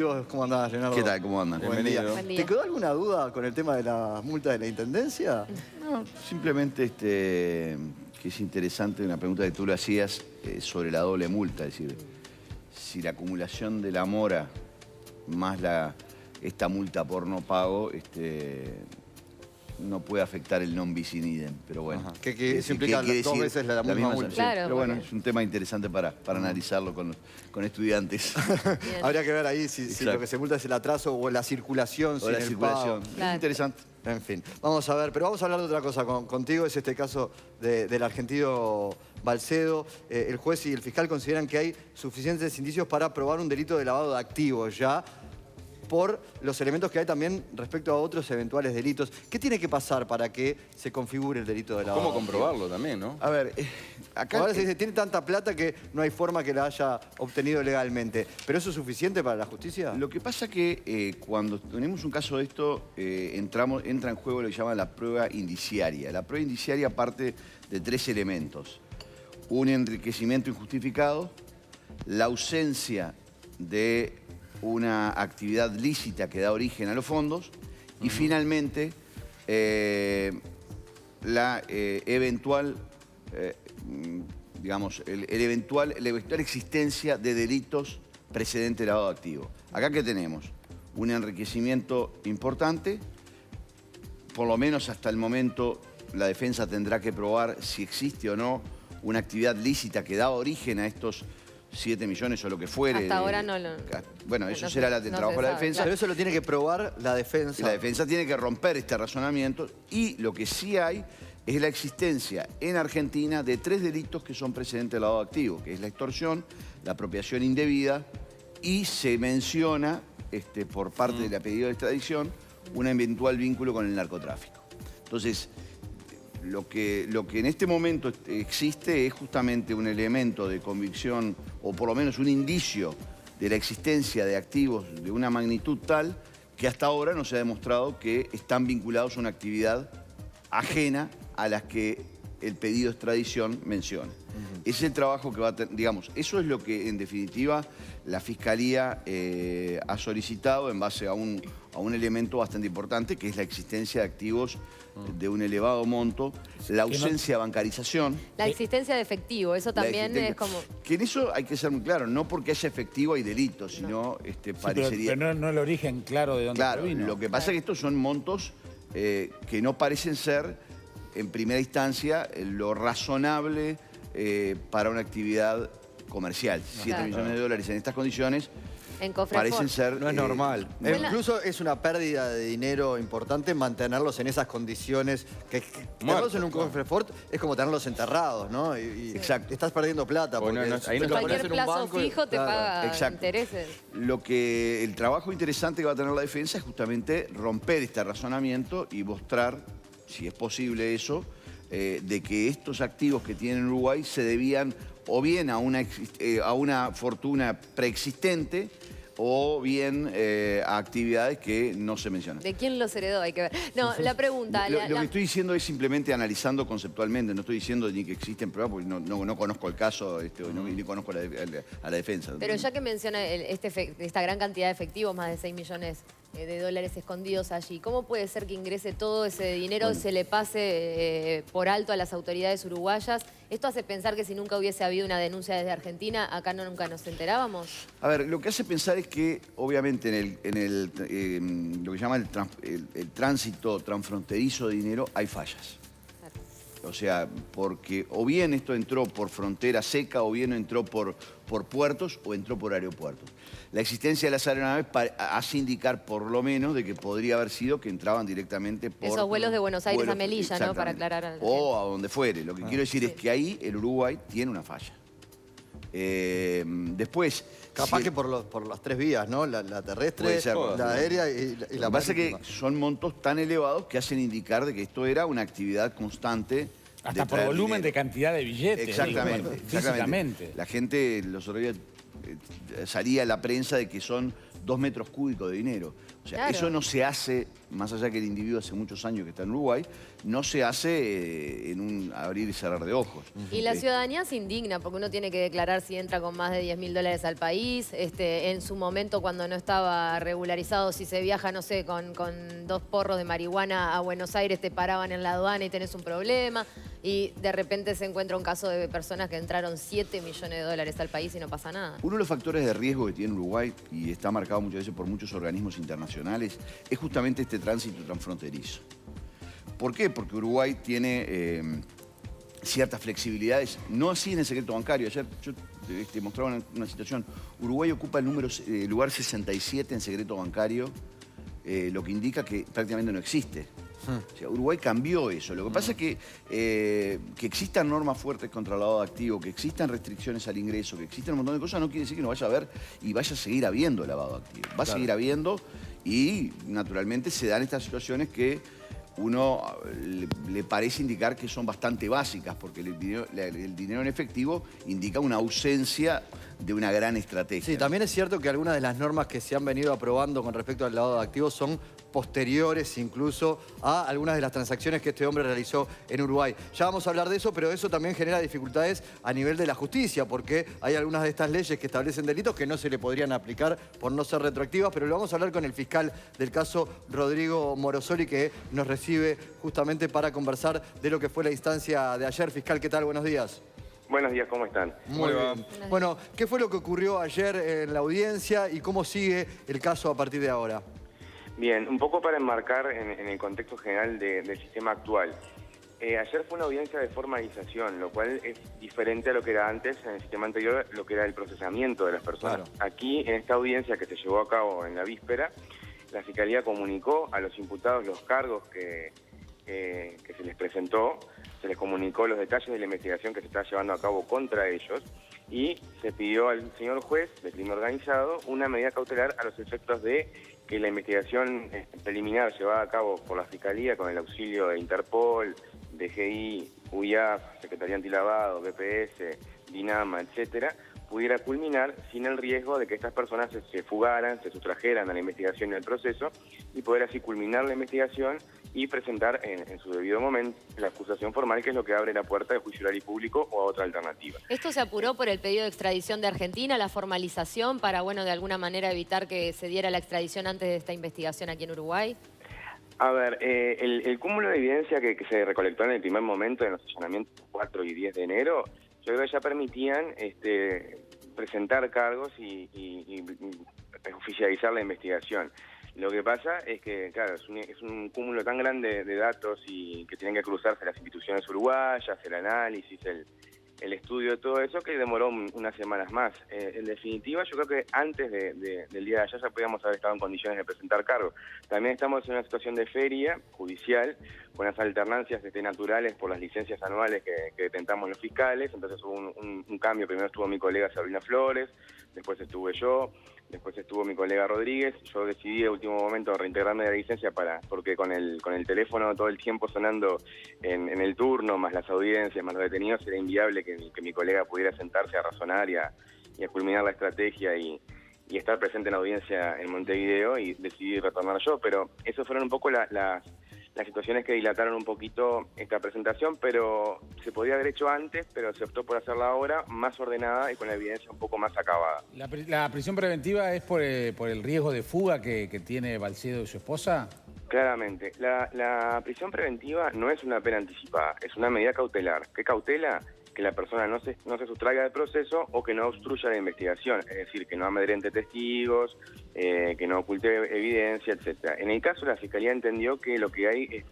¿Cómo andás, Leonardo? ¿Qué tal? ¿Cómo andan? Buen día. Buen día. ¿Te quedó alguna duda con el tema de la multa de la Intendencia? No, simplemente que es interesante una pregunta que tú le hacías sobre la doble multa. Es decir, si la acumulación de la mora más esta multa por no pago no puede afectar el non bis in idem. Pero bueno. Que eso implica dos veces la misma multa. Sí, Claro, pero bueno, porque- es un tema interesante para analizarlo con estudiantes. Bien. Habría que ver ahí si lo que se multa es el atraso o la circulación O sin la el circulación. pago. Claro. Es interesante. En fin, vamos a ver, pero vamos a hablar de otra cosa. Contigo es este caso del argentino Balcedo. El juez y el fiscal consideran que hay suficientes indicios para probar un delito de lavado de activos ya, por los elementos que hay también respecto a otros eventuales delitos. ¿Qué tiene que pasar para que se configure el delito de lavado ¿Cómo de activos? comprobarlo también, no? A ver, acá... Ahora se dice, tiene tanta plata que no hay forma que la haya obtenido legalmente. ¿Pero eso es suficiente para la justicia? Lo que pasa que cuando tenemos un caso de esto, entra en juego lo que llama la prueba indiciaria. La prueba indiciaria parte de tres elementos. Un enriquecimiento injustificado, la ausencia de una actividad lícita que da origen a los fondos y finalmente la eventual, digamos, la eventual existencia de delitos precedente de lavado de activos. Acá que tenemos un enriquecimiento importante, por lo menos hasta el momento la defensa tendrá que probar si existe o no una actividad lícita que da origen a estos 7 millones o lo que fuere. Hasta ahora no lo... Bueno, eso no será se- el no trabajo se de la sabe, defensa. Pero eso lo tiene que probar la defensa. Y la defensa tiene que romper este razonamiento y lo que sí hay es la existencia en Argentina de 3 delitos que son precedentes del lavado de activos, que es la extorsión, la apropiación indebida y se menciona por parte del pedido de extradición un eventual vínculo con el narcotráfico. Entonces, lo que en este momento existe es justamente un elemento de convicción o por lo menos un indicio de la existencia de activos de una magnitud tal que hasta ahora no se ha demostrado que están vinculados a una actividad ajena a las que el pedido de extradición menciona. Ese es el trabajo que va a tener, digamos, eso es lo que en definitiva la Fiscalía ha solicitado en base a un elemento bastante importante que es la existencia de activos de un elevado monto, la ausencia de bancarización. La existencia de efectivo, eso La también existencia- es como... Que en eso hay que ser muy claro, no porque haya efectivo hay delitos, sino parecería... Pero no el origen claro de dónde Claro, provino. lo que pasa es que estos son montos que no parecen ser, en primera instancia, lo razonable para una actividad comercial. 7 Claro. millones de dólares en estas condiciones En Cofre parecen Ford. ser... No es normal. Bueno. Incluso es una pérdida de dinero importante mantenerlos en esas condiciones. Tenerlos en un cofre fort es como tenerlos enterrados, ¿no? Exacto. Estás perdiendo plata. Bueno, Porque ahí no lo pones Cualquier en un plazo banco y- fijo te claro. paga Exacto. intereses. El trabajo interesante que va a tener la defensa es justamente romper este razonamiento y mostrar, si es posible eso, de que estos activos que tiene Uruguay se debían o bien a una fortuna preexistente o bien a actividades que no se mencionan. ¿De quién los heredó? Hay que ver. No, la pregunta... Lo que estoy diciendo es simplemente analizando conceptualmente, no estoy diciendo ni que existen pruebas porque no conozco el caso ni conozco a la defensa. Pero ya que menciona esta gran cantidad de efectivos, más de 6 millones de dólares escondidos allí, ¿cómo puede ser que ingrese todo ese dinero, se le pase por alto a las autoridades uruguayas? ¿Esto hace pensar que si nunca hubiese habido una denuncia desde Argentina, acá nunca nos enterábamos? A ver, lo que hace pensar es que obviamente en lo que llama el tránsito transfronterizo de dinero hay fallas. O sea, porque o bien esto entró por frontera seca, o bien entró por puertos, o entró por aeropuertos. La existencia de las aeronaves hace indicar por lo menos de que podría haber sido que entraban directamente por... Esos vuelos de Buenos Aires a Melilla, ¿no? exactamente. Para aclarar a la O a donde fuere. Lo que quiero decir es Sí. que ahí el Uruguay tiene una falla. Después... Capaz si- que por las 3 vías, ¿no? La terrestre, Puede ser. la aérea y Lo la que pasa es que marítima. son montos tan elevados que hacen indicar de que esto era una actividad constante. Hasta de por traer volumen de dinero. cantidad de billetes. Exactamente, digo, exactamente. físicamente. La gente, los otros días salía a la prensa de que son 2 metros cúbicos de dinero. O sea, Claro. eso no se hace, más allá que el individuo hace muchos años que está en Uruguay, no se hace en un abrir y cerrar de ojos. Y la ciudadanía se indigna porque uno tiene que declarar si entra con más de 10.000 dólares al país. En su momento, cuando no estaba regularizado, si se viaja, no sé, con 2 porros de marihuana a Buenos Aires, te paraban en la aduana y tenés un problema. Y de repente se encuentra un caso de personas que entraron 7 millones de dólares al país y no pasa nada. Uno de los factores de riesgo que tiene Uruguay, y está marcado muchas veces por muchos organismos internacionales, es justamente este tránsito transfronterizo. ¿Por qué? Porque Uruguay tiene ciertas flexibilidades, no así en el secreto bancario. Ayer yo mostraba una situación. Uruguay ocupa el lugar 67 en secreto bancario, lo que indica que prácticamente no existe. O sea, Uruguay cambió eso. Lo que pasa es que existan normas fuertes contra el lavado de activos, que existan restricciones al ingreso, que existan un montón de cosas, no quiere decir que no vaya a haber y vaya a seguir habiendo lavado de activos. Va a seguir habiendo y naturalmente se dan estas situaciones que uno le parece indicar que son bastante básicas, porque el dinero en efectivo indica una ausencia de una gran estrategia. Sí, también es cierto que algunas de las normas que se han venido aprobando con respecto al lavado de activos son posteriores incluso a algunas de las transacciones que este hombre realizó en Uruguay. Ya vamos a hablar de eso, pero eso también genera dificultades a nivel de la justicia, porque hay algunas de estas leyes que establecen delitos que no se le podrían aplicar por no ser retroactivas, pero lo vamos a hablar con el fiscal del caso, Rodrigo Morosoli, que nos recibe justamente para conversar de lo que fue la instancia de ayer. Fiscal, ¿qué tal? Buenos días. Buenos días, ¿cómo están? Muy bien. Bueno, ¿qué fue lo que ocurrió ayer en la audiencia y cómo sigue el caso a partir de ahora? Bien, un poco para enmarcar en el contexto general del sistema actual. Ayer fue una audiencia de formalización, lo cual es diferente a lo que era antes, en el sistema anterior, lo que era el procesamiento de las personas. Claro. Aquí, en esta audiencia que se llevó a cabo en la víspera, la Fiscalía comunicó a los imputados los cargos que se les presentó, se les comunicó los detalles de la investigación que se está llevando a cabo contra ellos y se pidió al señor juez de crimen organizado una medida cautelar a los efectos de que la investigación preliminar llevada a cabo por la Fiscalía con el auxilio de Interpol, DGI, UIAF, Secretaría Antilavado, BPS, DINAMA, etcétera, pudiera culminar sin el riesgo de que estas personas se fugaran, se sustrajeran a la investigación y al proceso y poder así culminar la investigación y presentar en su debido momento la acusación formal, que es lo que abre la puerta de juicio oral y público o a otra alternativa. ¿Esto se apuró por el pedido de extradición de Argentina, la formalización para, bueno, de alguna manera evitar que se diera la extradición antes de esta investigación aquí en Uruguay? A ver, el cúmulo de evidencia que se recolectó en el primer momento de los allanamientos 4 y 10 de enero, yo creo que ya permitían presentar cargos y oficializar la investigación. Lo que pasa es que, claro, es un cúmulo tan grande de datos y que tienen que cruzarse las instituciones uruguayas, el análisis, el estudio de todo eso, que demoró unas semanas más. En definitiva, yo creo que antes del día de ayer ya podíamos haber estado en condiciones de presentar cargos. También estamos en una situación de feria judicial, con las alternancias naturales por las licencias anuales que detentamos los fiscales. Entonces hubo un cambio. Primero estuvo mi colega Sabrina Flores, después estuve yo, después estuvo mi colega Rodríguez. Yo decidí de último momento reintegrarme de la licencia porque con el teléfono todo el tiempo sonando en el turno, más las audiencias, más los detenidos, era inviable que mi colega pudiera sentarse a razonar y a culminar la estrategia y estar presente en la audiencia en Montevideo, y decidí retornar yo. Pero esas fueron un poco las situaciones que dilataron un poquito esta presentación, pero se podía haber hecho antes, pero se optó por hacerla ahora, más ordenada y con la evidencia un poco más acabada. ¿La prisión preventiva es por el riesgo de fuga que tiene Balsedo y su esposa? Claramente. La prisión preventiva no es una pena anticipada, es una medida cautelar. ¿Qué cautela? Que la persona no se sustraiga del proceso o que no obstruya la investigación, es decir, que no amedrente testigos, que no oculte evidencia, etcétera. En el caso, la Fiscalía entendió que lo que hay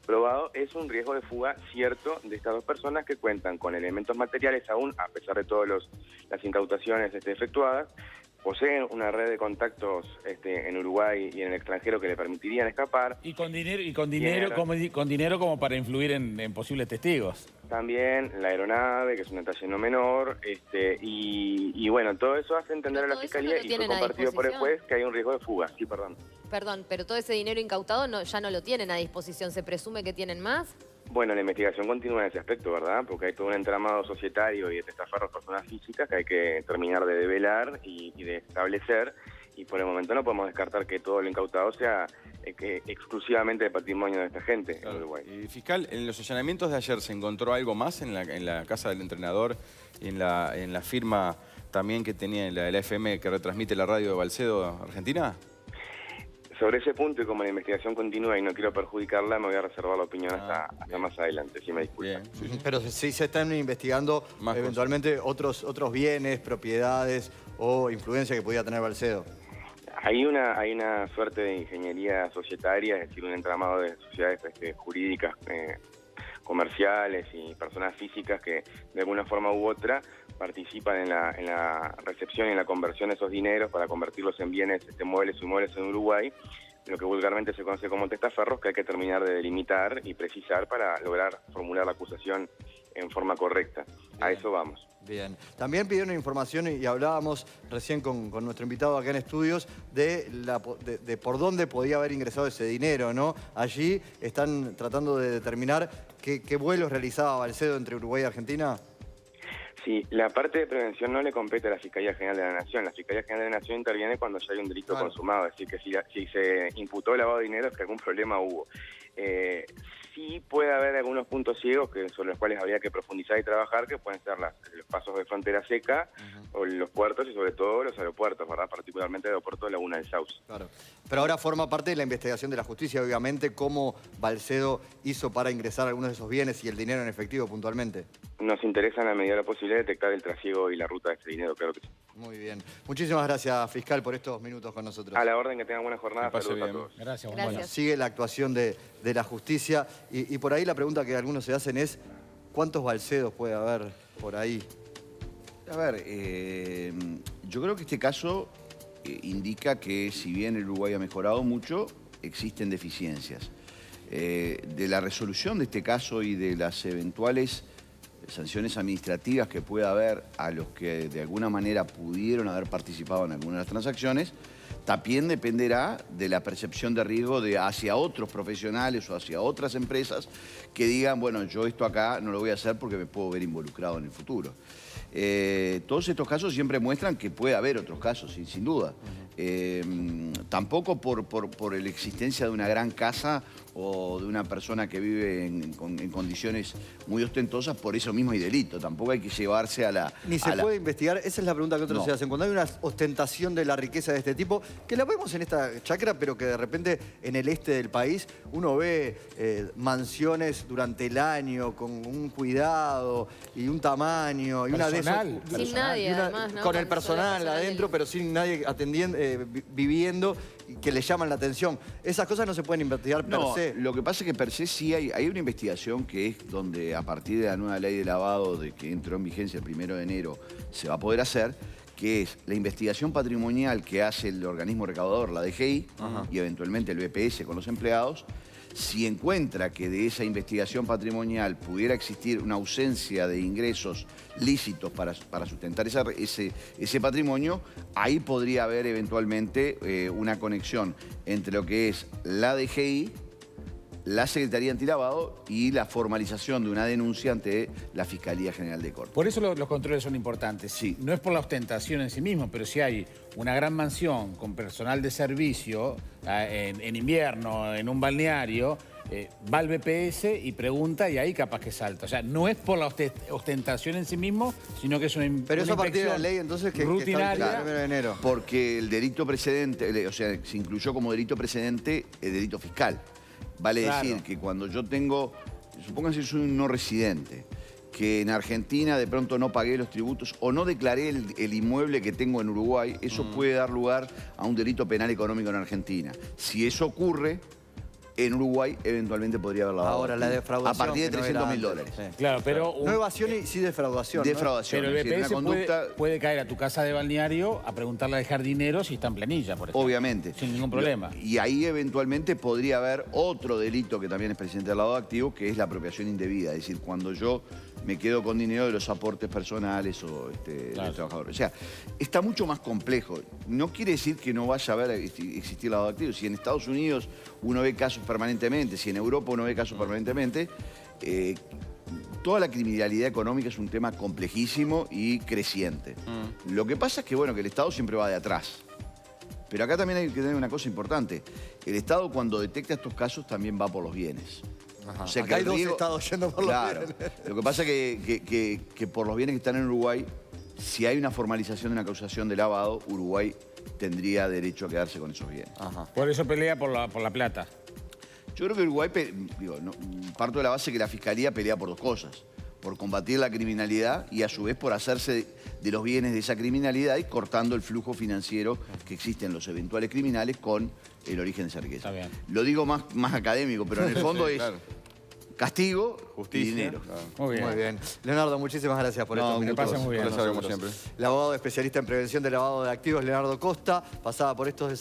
probado es un riesgo de fuga cierto de estas dos personas que cuentan con elementos materiales aún, a pesar de todas las incautaciones efectuadas. Poseen una red de contactos en Uruguay y en el extranjero que le permitirían escapar. Y con dinero como para influir en posibles testigos. También la aeronave, que es un detalle no menor, y bueno, todo eso hace entender a la Fiscalía, y fue compartido por el juez, que hay un riesgo de fuga. Sí, perdón. Perdón, pero todo ese dinero incautado ya no lo tienen a disposición. ¿Se presume que tienen más? Bueno, la investigación continúa en ese aspecto, ¿verdad? Porque hay todo un entramado societario y de estafarros personas físicas que hay que terminar de develar y de establecer. y por el momento no podemos descartar que todo lo incautado sea exclusivamente de patrimonio de esta gente en Uruguay. Fiscal, en los allanamientos de ayer, ¿se encontró algo más en la casa del entrenador y en la firma también que tenía la FM que retransmite la radio de Balcedo, Argentina? Sobre ese punto, y como la investigación continúa y no quiero perjudicarla, me voy a reservar la opinión hasta más adelante, si me disculpan. Pero sí se están investigando Más eventualmente otros bienes, propiedades o influencia que podía tener Balcedo. Hay una suerte de ingeniería societaria, es decir, un entramado de sociedades jurídicas, comerciales y personas físicas que de alguna forma u otra participan en la recepción y en la conversión de esos dineros para convertirlos en bienes muebles o inmuebles en Uruguay, lo que vulgarmente se conoce como testaferros, que hay que terminar de delimitar y precisar para lograr formular la acusación en forma correcta. Bien. A eso vamos. Bien. También pidieron información y hablábamos recién con nuestro invitado acá en estudios de por dónde podía haber ingresado ese dinero, ¿no? Allí están tratando de determinar qué vuelos realizaba Balcedo entre Uruguay y Argentina. Sí, la parte de prevención no le compete a la Fiscalía General de la Nación. La Fiscalía General de la Nación interviene cuando ya hay un delito consumado, es decir, que si se imputó lavado de dinero es que algún problema hubo. Sí puede haber algunos puntos ciegos sobre los cuales habría que profundizar y trabajar, que pueden ser los pasos de frontera seca, o los puertos y sobre todo los aeropuertos, ¿verdad? Particularmente el aeropuerto de Laguna del Sauce. Claro. Pero ahora forma parte de la investigación de la justicia, obviamente, cómo Balcedo hizo para ingresar algunos de esos bienes y el dinero en efectivo puntualmente. Nos interesa en la medida de lo posible detectar el trasiego y la ruta de ese dinero, claro que sí. Muy bien. Muchísimas gracias, fiscal, por estos minutos con nosotros. A la orden, que tengan buena jornada. Saludos a todos. Gracias. Gracias. Sigue la actuación de la justicia y por ahí la pregunta que algunos se hacen es ¿cuántos Balcedos puede haber por ahí? A ver, yo creo que este caso indica que si bien el Uruguay ha mejorado mucho, existen deficiencias. De la resolución de este caso y de las eventuales sanciones administrativas que pueda haber a los que de alguna manera pudieron haber participado en algunas de las transacciones, también dependerá de la percepción de riesgo hacia otros profesionales o hacia otras empresas que digan, bueno, yo esto acá no lo voy a hacer porque me puedo ver involucrado en el futuro. Todos estos casos siempre muestran que puede haber otros casos, sin duda. Tampoco por la existencia de una gran casa o de una persona que vive en condiciones muy ostentosas, por eso mismo hay delito. Tampoco hay que llevarse a la... Ni se puede investigar, esa es la pregunta que otros se hacen. Cuando hay una ostentación de la riqueza de este tipo, que la vemos en esta chacra, pero que de repente en el este del país uno ve mansiones durante el año con un cuidado y un tamaño y una de esas... Sin nadie, además, ¿no? Con el personal adentro, pero sin nadie atendiendo, viviendo, que le llaman la atención. Esas cosas no se pueden investigar per se. Lo que pasa es que per se sí hay una investigación que es donde a partir de la nueva ley de lavado de que entró en vigencia el 1 de enero se va a poder hacer, que es la investigación patrimonial que hace el organismo recaudador, la DGI, y eventualmente el BPS con los empleados. Si encuentra que de esa investigación patrimonial pudiera existir una ausencia de ingresos lícitos para sustentar ese patrimonio, ahí podría haber eventualmente una conexión entre lo que es la DGI, la Secretaría Antilavado y la formalización de una denuncia ante la Fiscalía General de Corte. Por eso los controles son importantes. Sí. No es por la ostentación en sí mismo, pero si hay una gran mansión con personal de servicio en invierno, en un balneario, va al BPS y pregunta y ahí capaz que salta. O sea, no es por la ostentación en sí mismo, sino que es una Pero eso a partir de la ley, entonces, que rutinaria. está el 1 de enero. Porque el delito precedente, o sea, se incluyó como delito precedente el delito fiscal. Vale decir que cuando yo tengo, supónganse que soy un no residente, que en Argentina de pronto no pagué los tributos o no declaré el inmueble que tengo en Uruguay, eso puede dar lugar a un delito penal económico en Argentina. Si eso ocurre, en Uruguay eventualmente podría haber lavado. Ahora, la defraudación. A partir de $300.000. Sí. Claro, pero... No evasión y sí defraudación. Defraudación. Pero el es decir, BPS una conducta... puede caer a tu casa de balneario a preguntarle a dejar dinero si está en planilla, por ejemplo. Obviamente. Sin ningún problema. Y ahí eventualmente podría haber otro delito que también es presente al lado activo, que es la apropiación indebida. Es decir, cuando yo me quedo con dinero de los aportes personales o del trabajador. O sea, está mucho más complejo. No quiere decir que no vaya a existir lavado de activos. Si en Estados Unidos uno ve casos permanentemente, si en Europa uno ve casos permanentemente, toda la criminalidad económica es un tema complejísimo y creciente. Lo que pasa es que, bueno, que el Estado siempre va de atrás. Pero acá también hay que tener una cosa importante. El Estado, cuando detecta estos casos, también va por los bienes. Ajá. O sea, Acá hay el dos riesgo- estados yendo por los Claro. bienes. Lo que pasa es que por los bienes que están en Uruguay, si hay una formalización de una acusación de lavado, Uruguay tendría derecho a quedarse con esos bienes. Ajá. Por eso pelea por la plata. Yo creo que Uruguay, parto de la base que la Fiscalía pelea por dos cosas. Por combatir la criminalidad y a su vez por hacerse de los bienes de esa criminalidad y cortando el flujo financiero que existe en los eventuales criminales con el origen de esa riqueza. Está bien. Lo digo más académico, pero en el fondo Sí, es claro. castigo Justicia. y dinero. Claro. Muy bien. Muy bien. Leonardo, muchísimas gracias por No, estos que minutos. pasen muy bien. con Un placer, como nosotros. siempre. El abogado especialista en prevención de lavado de activos, Leonardo Costa, pasaba por estos desayunos.